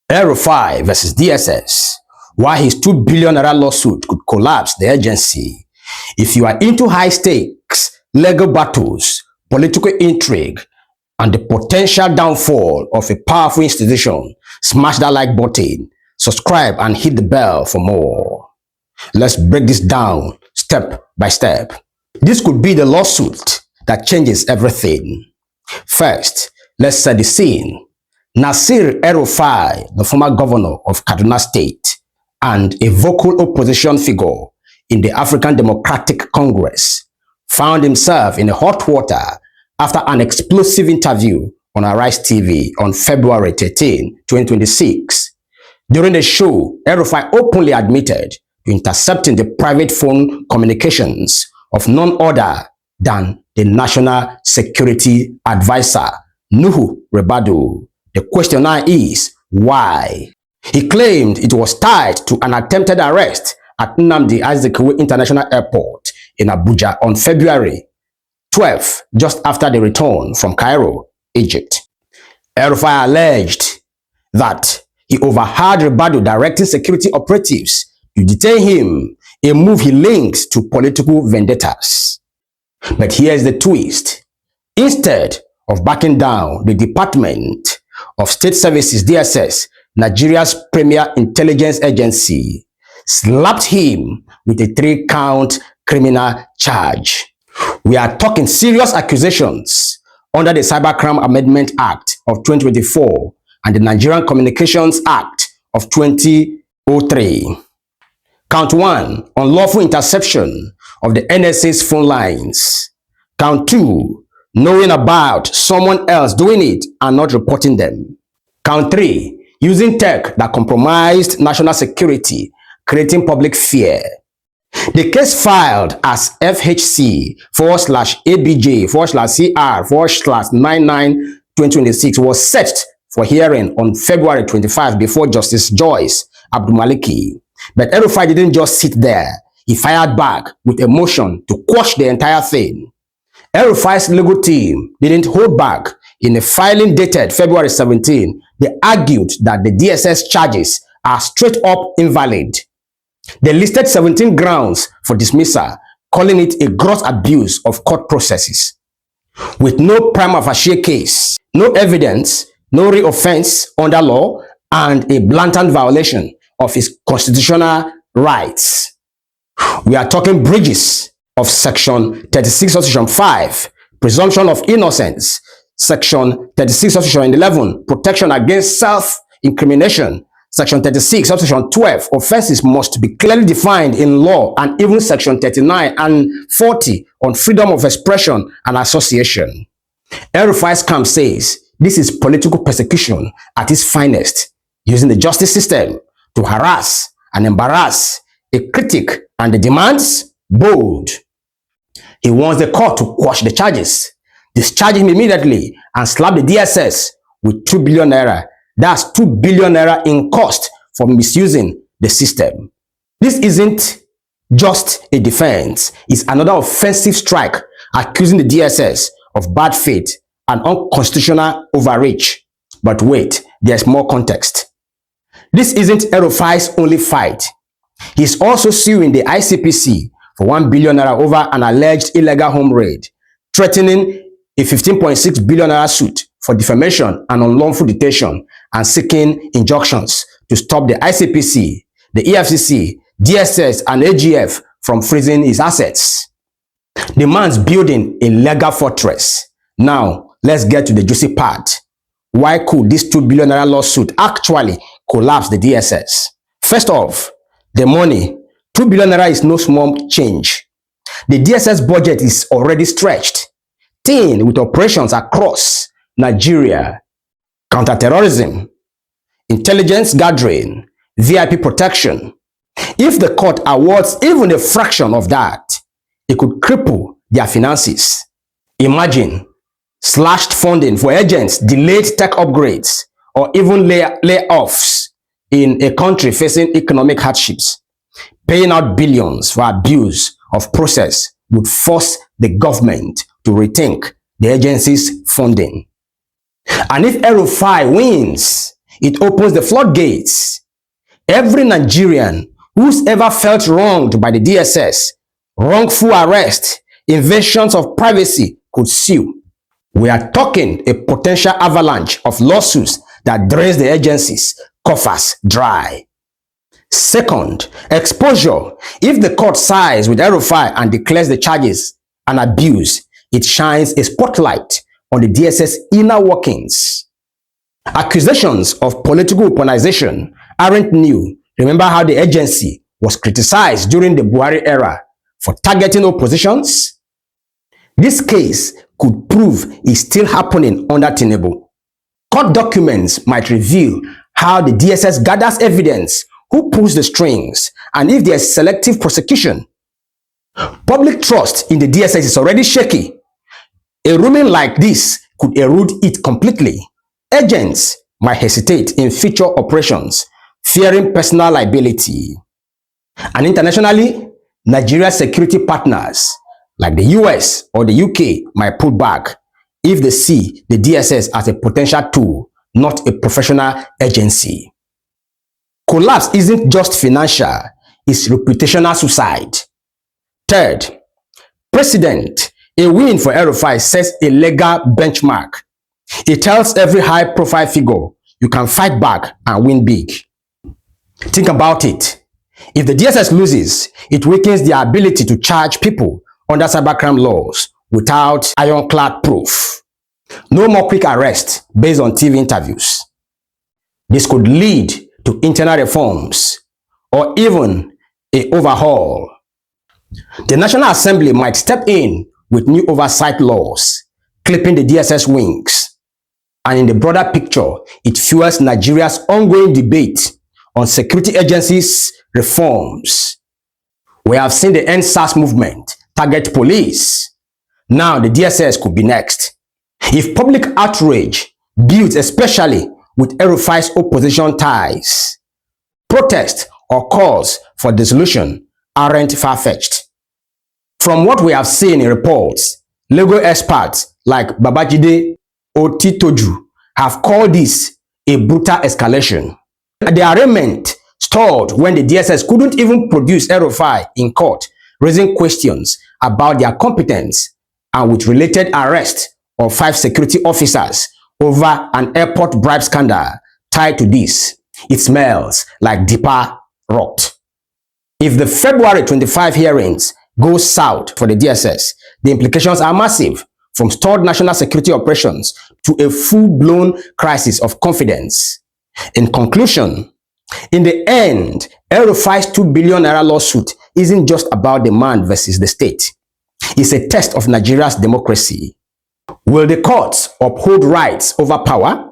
El-Rufai versus DSS, why his $2 billion lawsuit could collapse the agency. If you are into high-stakes legal battles, political intrigue, and the potential downfall of a powerful institution, smash that like button, subscribe, and hit the bell for more. Let's break this down step by step. This could be the lawsuit that changes everything. First, let's set the scene. Nasir El-Rufai, the former governor of Kaduna State and a vocal opposition figure in the African Democratic Congress, found himself in hot water after an explosive interview on Arise TV on February 13, 2026. During the show, El-Rufai openly admitted to intercepting the private phone communications of none other than the National Security Advisor, Nuhu Ribadu. The question now is, why? He claimed it was tied to an attempted arrest at Nnamdi Azikiwe International Airport in Abuja on February 12, just after the return from Cairo, Egypt. El-Rufai alleged that he overheard Ribadu directing security operatives to detain him, a move he linked to political vendettas. But here's the twist. Instead of backing down, the Department of State Services, DSS, Nigeria's premier intelligence agency, slapped him with a 3-count criminal charge. We are talking serious accusations under the Cybercrime Amendment Act of 2024 and the Nigerian Communications Act of 2003. Count 1, unlawful interception of the NSA's phone lines. Count 2, knowing about someone else doing it and not reporting them. Count 3, using tech that compromised national security, creating public fear. The case filed as FHC/ABJ/CR/99/2026 was set for hearing on February 25 before Justice Joyce Abdulmaliki. But El-Rufai didn't just sit there. He fired back with a motion to quash the entire thing. El-Rufai's legal team didn't hold back. In a filing dated February 17, they argued that the DSS charges are straight up invalid. They listed 17 grounds for dismissal, calling it a gross abuse of court processes. With no prima facie case, no evidence, no re-offense under law, and a blatant violation of his constitutional rights. We are talking breaches of Section 36 of Section 5, presumption of innocence, Section 36 of Section 11, protection against self-incrimination, Section 36 of Section 12, offenses must be clearly defined in law, and even Section 39 and 40 on freedom of expression and association. El-Rufai's camp says this is political persecution at its finest, using the justice system to harass and embarrass a critic, and the demands bold. He wants the court to quash the charges, discharge him immediately, and slap the DSS with 2 billion naira. That's 2 billion naira in cost for misusing the system. This isn't just a defense, it's another offensive strike accusing the DSS of bad faith and unconstitutional overreach. But wait, there's more context. This isn't El-Rufai's only fight. He's also suing the ICPC for 1 billion naira over an alleged illegal home raid, threatening a 15.6 billion naira suit for defamation and unlawful detention, and seeking injunctions to stop the ICPC, the EFCC, DSS, and AGF from freezing his assets. The man's building a legal fortress. Now, let's get to the juicy part. Why could this 2 billion naira lawsuit actually collapse the DSS? First off, the money. 2 billion naira is no small change. The DSS budget is already stretched thin with operations across Nigeria, counterterrorism, intelligence gathering, VIP protection. If the court awards even a fraction of that, it could cripple their finances. Imagine slashed funding for agents, delayed tech upgrades, or even layoffs in a country facing economic hardships. Paying out billions for abuse of process would force the government to rethink the agency's funding. And if El-Rufai wins, it opens the floodgates. Every Nigerian who's ever felt wronged by the DSS, wrongful arrest, invasions of privacy could sue. We are talking a potential avalanche of lawsuits that drains the agency's coffers dry. Second, exposure. If the court sides with El-Rufai and declares the charges an abuse, it shines a spotlight on the DSS inner workings. Accusations of political weaponization aren't new. Remember how the agency was criticized during the Buhari era for targeting oppositions? This case could prove it's still happening under Tinubu. Court documents might reveal how the DSS gathers evidence, who pulls the strings, and if there's selective prosecution. Public trust in the DSS is already shaky. A ruling like this could erode it completely. Agents might hesitate in future operations, fearing personal liability. And internationally, Nigeria's security partners like the US or the UK might pull back if they see the DSS as a potential tool, not a professional agency. Collapse isn't just financial, it's reputational suicide. Third, precedent. A win for El-Rufai sets a legal benchmark. It tells every high-profile figure you can fight back and win big. Think about it. If the DSS loses, it weakens their ability to charge people under cybercrime laws without ironclad proof. No more quick arrest based on TV interviews. This could lead to internal reforms or even an overhaul. The National Assembly might step in with new oversight laws, clipping the DSS wings. And in the broader picture, it fuels Nigeria's ongoing debate on security agencies reforms. We have seen the End SARS movement target police. Now the DSS could be next. If public outrage builds, especially with El-Rufai's opposition ties, protest or calls for dissolution aren't far-fetched. From what we have seen in reports, legal experts like Babajide Otitoju have called this a brutal escalation. The arraignment stalled when the DSS couldn't even produce El-Rufai in court, raising questions about their competence, and with related arrest of 5 security officers over an airport bribe scandal tied to this. It smells like deeper rot. If the February 25 hearings go south for the DSS, the implications are massive, from stalled national security operations to a full-blown crisis of confidence. In conclusion, in the end, El-Rufai's 2 billion naira lawsuit isn't just about the man versus the state. It's a test of Nigeria's democracy. Will the courts uphold rights over power?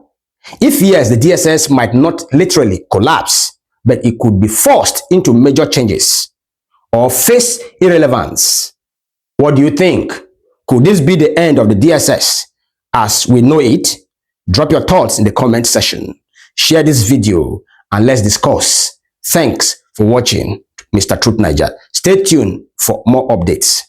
If yes, the DSS might not literally collapse, but it could be forced into major changes or face irrelevance. What do you think? Could this be the end of the DSS as we know it? Drop your thoughts in the comment section. Share this video and let's discuss. Thanks for watching Mr. Truth Naija. Stay tuned for more updates.